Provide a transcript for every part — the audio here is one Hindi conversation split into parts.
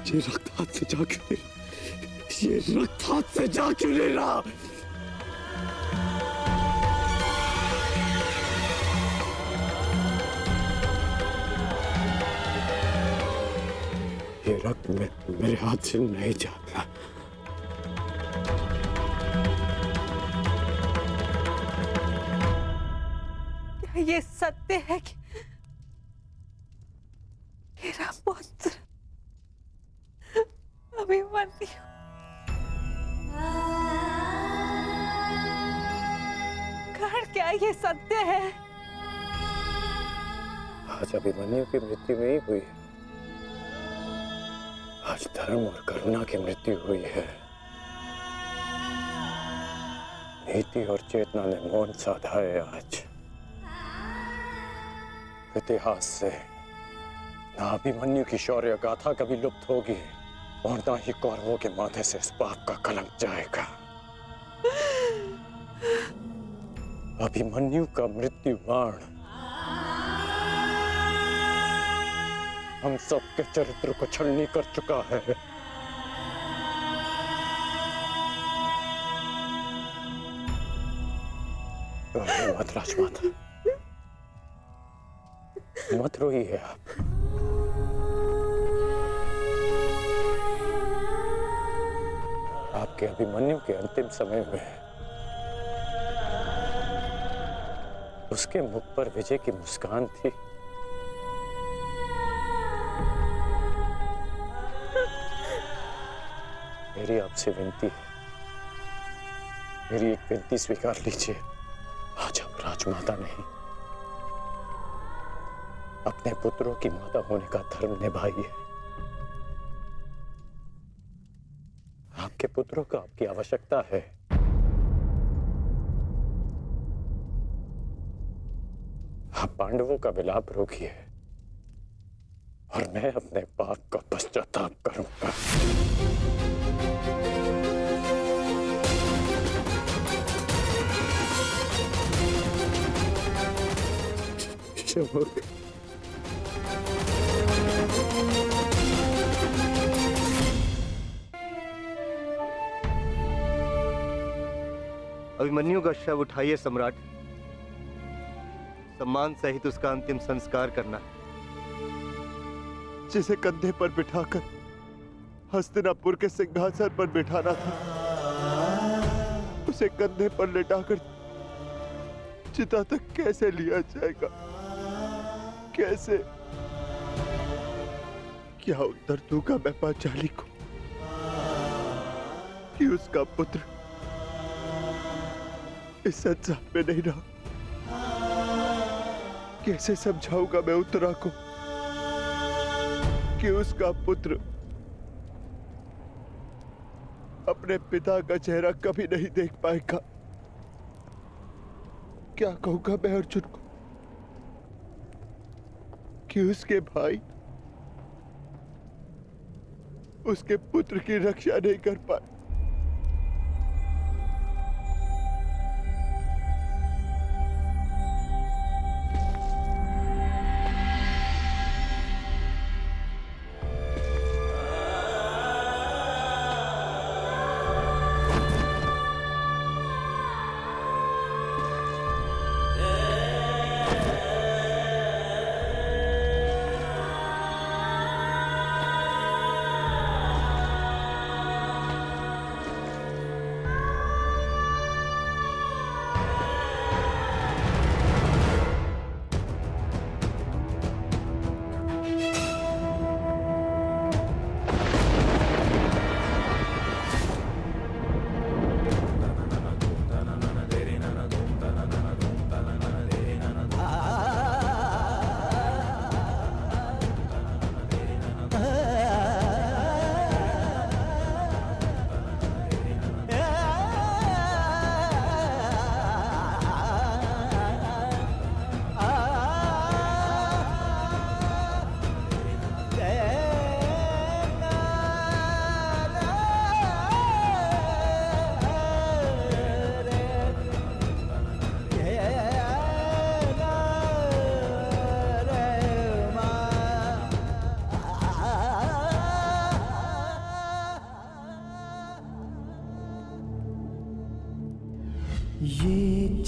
ये रक्त हाथ से जा क्यों नहीं रहा? ये रक्त हाथ से जा क्यों नहीं रहा? ये रक्त मेरे हाथ से नहीं जाता। क्या ये सत्य है कि मेरा पुत्र अभिमन्यु कर्ण, क्या ये सत्य है? आज अभिमन्यु की मृत्यु नहीं हुई है, आज धर्म और करुणा की मृत्यु हुई है। नीति और चेतना ने मौन साधा है। आज इतिहास से ना अभिमन्यु की शौर्य गाथा कभी लुप्त होगी और ना ही कौरवों के माथे से इस पाप का कलंक जाएगा। अभिमन्यु का मृत्यु बाण हम सबके चरित्र को छलनी कर चुका है। मत राजमाता, मत रोइए आप। आपके अभिमन्यु के अंतिम समय में उसके मुख पर विजय की मुस्कान थी। मेरी आपसे विनती है, मेरी एक विनती स्वीकार लीजिए। आज आप राजमाता नहीं, अपने पुत्रों की माता होने का धर्म निभाइए। आपके पुत्रों को आपकी आवश्यकता है। आप पांडवों का विलाप रोकिए और मैं अपने पाप का पश्चाताप करूंगा। अभिमन्यु का शव उठाइए सम्राट, सम्मान सहित उसका अंतिम संस्कार करना। जिसे कंधे पर बिठाकर हस्तिनापुर के सिंहासन पर बिठाना था, उसे कंधे पर लेटाकर चिता तक कैसे लिया जाएगा? कैसे? क्या उत्तर दूंगा मैं पांचाली को कि उसका पुत्र इस संसार में नहीं रहा? कैसे समझाऊंगा मैं उत्तरा को कि उसका पुत्र अपने पिता का चेहरा कभी नहीं देख पाएगा? क्या कहूंगा मैं अर्जुन को कि उसके भाई उसके पुत्र की रक्षा नहीं कर पाए?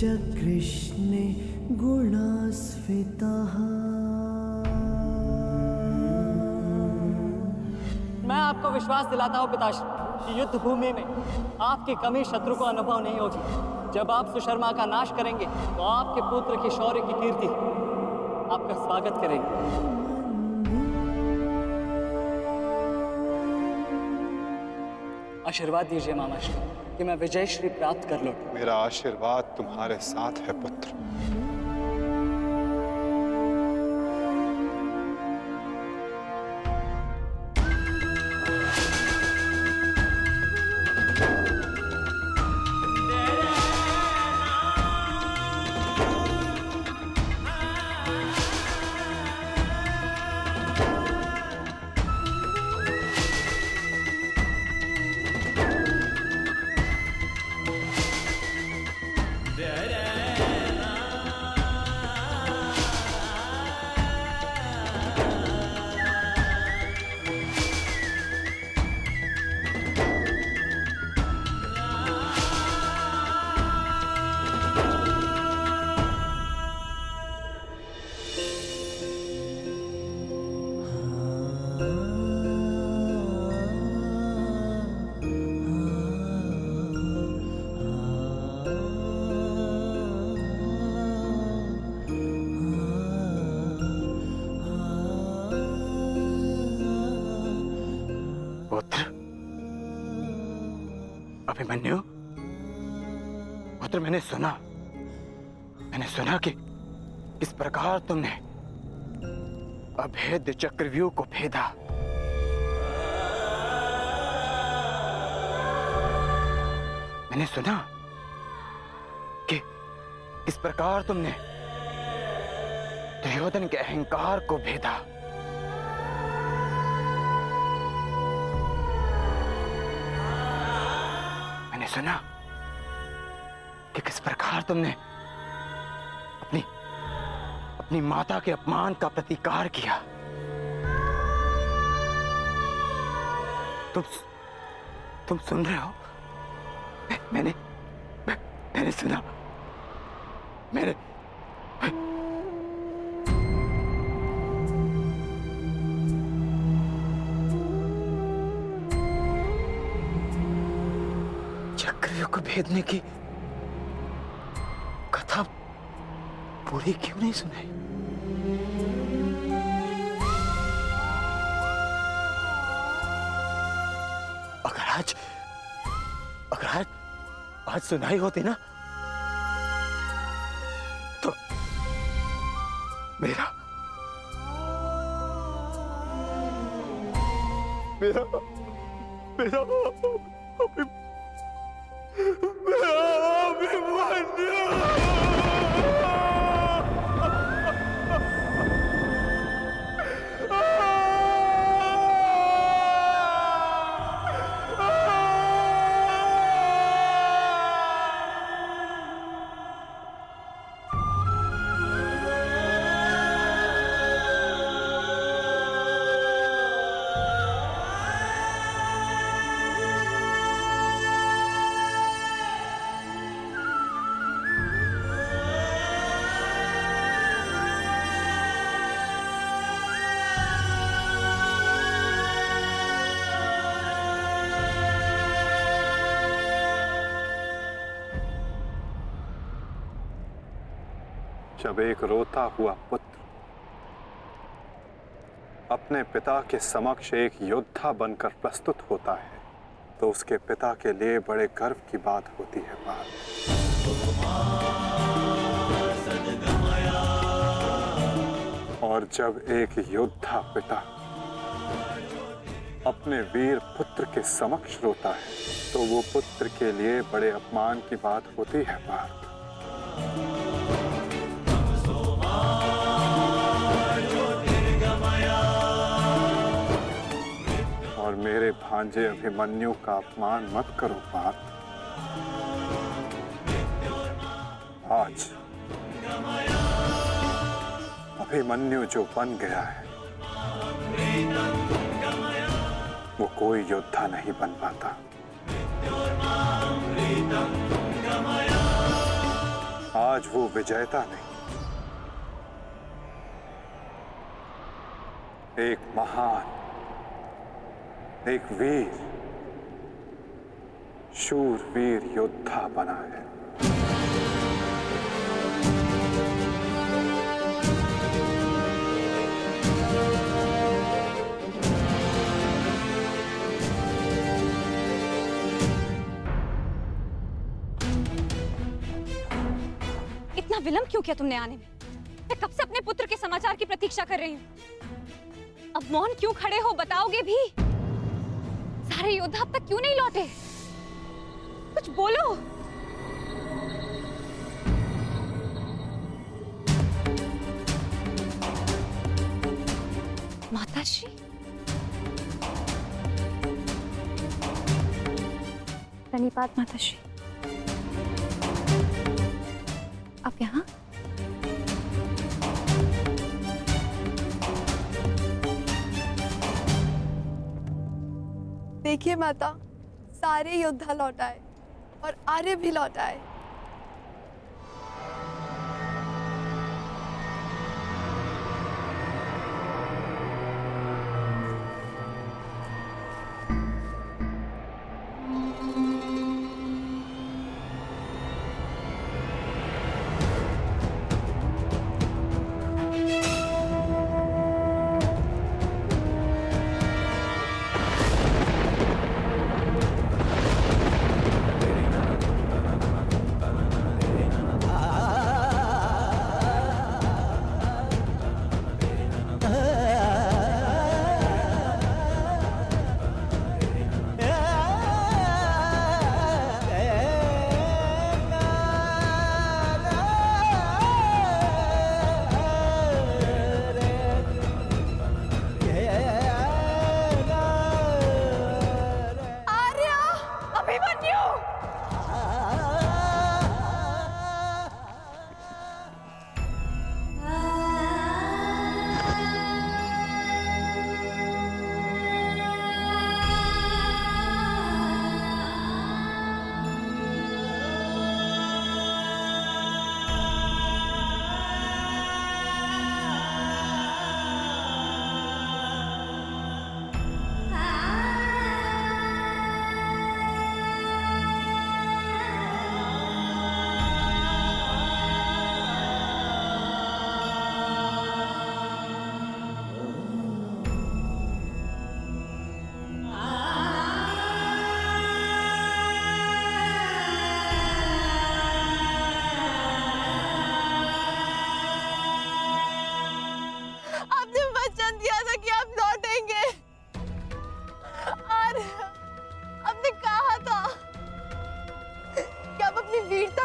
च कृष्णे गुणास्फिताः। मैं आपको विश्वास दिलाता हूँ पिताश्री कि युद्ध भूमि में आपकी कमी शत्रु को अनुभव नहीं होगी। जब आप सुशर्मा का नाश करेंगे तो आपके पुत्र की शौर्य की कीर्ति आपका स्वागत करेगी। आशीर्वाद दीजिए मामाश्री कि मैं विजय श्री प्राप्त कर लूं। मेरा आशीर्वाद तुम्हारे साथ है पुत्र। अभिमन्यु, पुत्र मैंने सुना कि इस प्रकार तुमने अभेद्य चक्रव्यूह को भेदा। मैंने सुना कि इस प्रकार तुमने दुर्योधन के अहंकार को भेदा। मैंने सुना कि किस प्रकार तुमने अपनी माता के अपमान का प्रतिकार किया। तुम सुन रहे हो? मैंने सुना। चक्रव्यूह को भेदने की कथा पूरी क्यों नहीं सुनाई? अगर आज सुनाई होती ना तो मेरा जब एक रोता हुआ पुत्र अपने पिता के समक्ष एक योद्धा बनकर प्रस्तुत होता है तो उसके पिता के लिए बड़े गर्व की बात होती है। और जब एक योद्धा पिता अपने वीर पुत्र के समक्ष रोता है तो वो पुत्र के लिए बड़े अपमान की बात होती है। और मेरे भांजे अभिमन्यु का अपमान मत करो पार्थ। आज अभिमन्यु जो बन गया है वो कोई योद्धा नहीं बन पाता। आज वो विजेता नहीं, एक महान, एक वीर, शूरवीर योद्धा बना है। इतना विलंब क्यों किया तुमने आने में? मैं कब से अपने पुत्र के समाचार की प्रतीक्षा कर रही हूँ। अब मौन क्यों खड़े हो, बताओगे भी? सारे योद्धा अब तक क्यों नहीं लौटे? कुछ बोलो। माताश्री, प्रणिपात माताश्री। आप यहाँ? देखिए माता, सारे योद्धा लौट आए और आर्य भी लौट आए।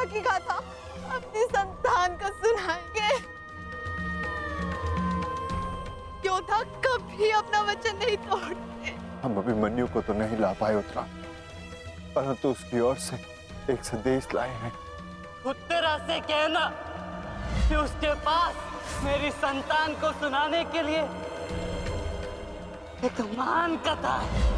की गाथा अपनी संतान को सुनाएंगे। योद्धा कभी अपना वचन नहीं तोड़ते। हम अभिमन्यु को तो नहीं ला पाए उत्तरा, परंतु उसकी ओर से एक संदेश लाए हैं। उत्तरा से कहना कि उसके पास मेरी संतान को सुनाने के लिए एक महान कथा है।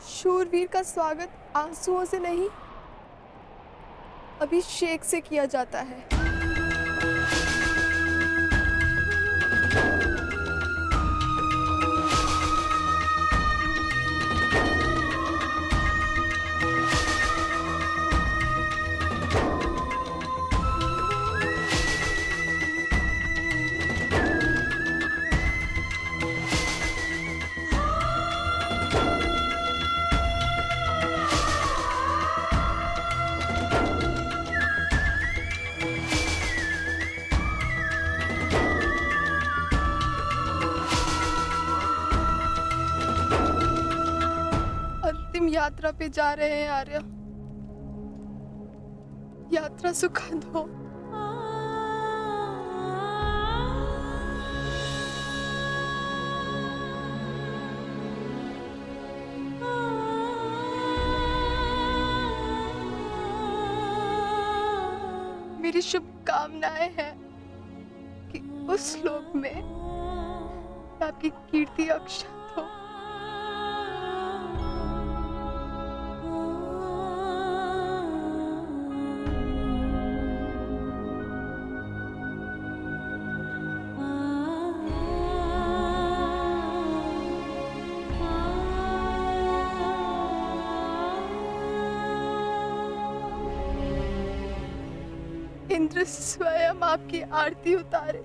शूरवीर का स्वागत आंसुओं से नहीं, अभिषेक से किया जाता है। अंतिम यात्रा पे जा रहे हैं आर्य। यात्रा सुखद हो। मेरी शुभकामनाएं हैं कि उस लोक में आपकी कीर्ति अक्षत हो। इंद्र स्वयं आपकी आरती उतारे।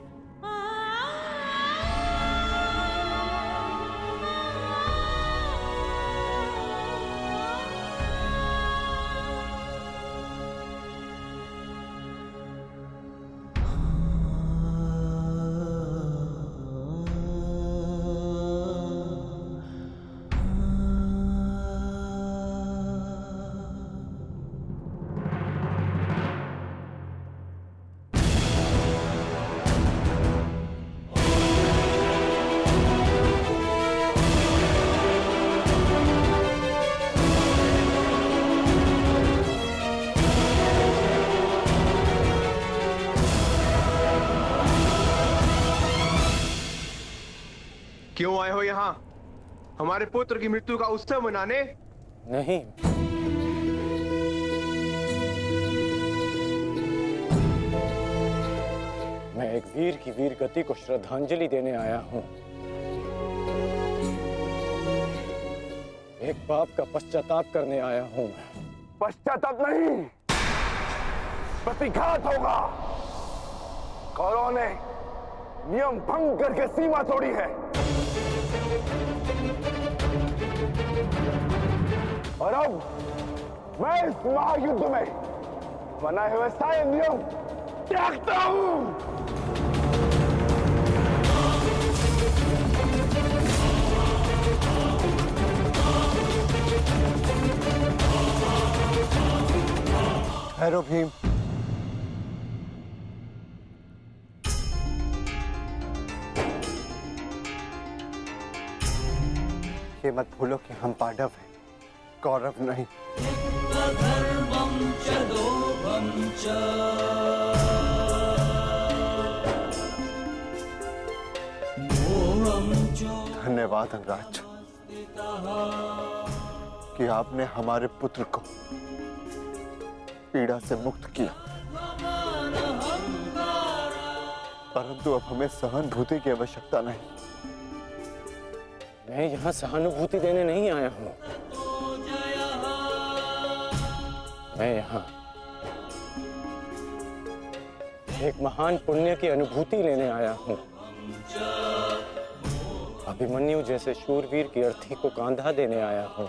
क्यों आए हो यहाँ? हमारे पुत्र की मृत्यु का उत्सव मनाने? नहीं, मैं एक वीर की वीर गति को श्रद्धांजलि देने आया हूँ। एक पाप का पश्चाताप करने आया हूँ मैं। पश्चाताप नहीं, प्रतिघात होगा। कौरवों ने नियम भंग करके सीमा तोड़ी है और अब मैं इस महायुद्ध में बनाए हुए सारे नियम त्यागता हूं। ठहरो भीम। ये मत भूलो कि हम पांडव हैं, कौरव नहीं। धन्यवाद अंगराज कि आपने हमारे पुत्र को पीड़ा से मुक्त किया, परंतु अब हमें सहानुभूति की आवश्यकता नहीं। मैं यहाँ सहानुभूति देने नहीं आया हूँ। मैं यहाँ एक महान पुण्य की अनुभूति लेने आया हूँ। अभिमन्यु जैसे शूरवीर की अर्थी को कांधा देने आया हूँ।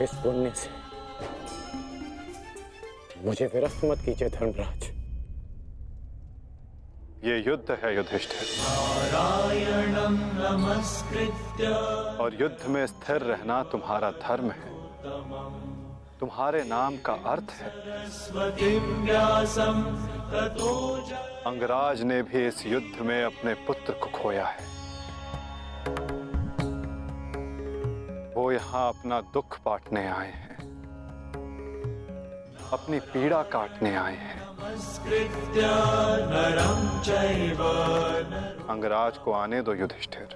इस पुण्य से मुझे विरक्त मत कीजिए धर्मराज। ये युद्ध है युधिष्ठिर, और युद्ध में स्थिर रहना तुम्हारा धर्म है। तुम्हारे नाम का अर्थ है। अंगराज ने भी इस युद्ध में अपने पुत्र को खोया है। वो यहाँ अपना दुख बांटने आए हैं, अपनी पीड़ा काटने आए हैं। अंगराज को आने दो युधिष्ठिर।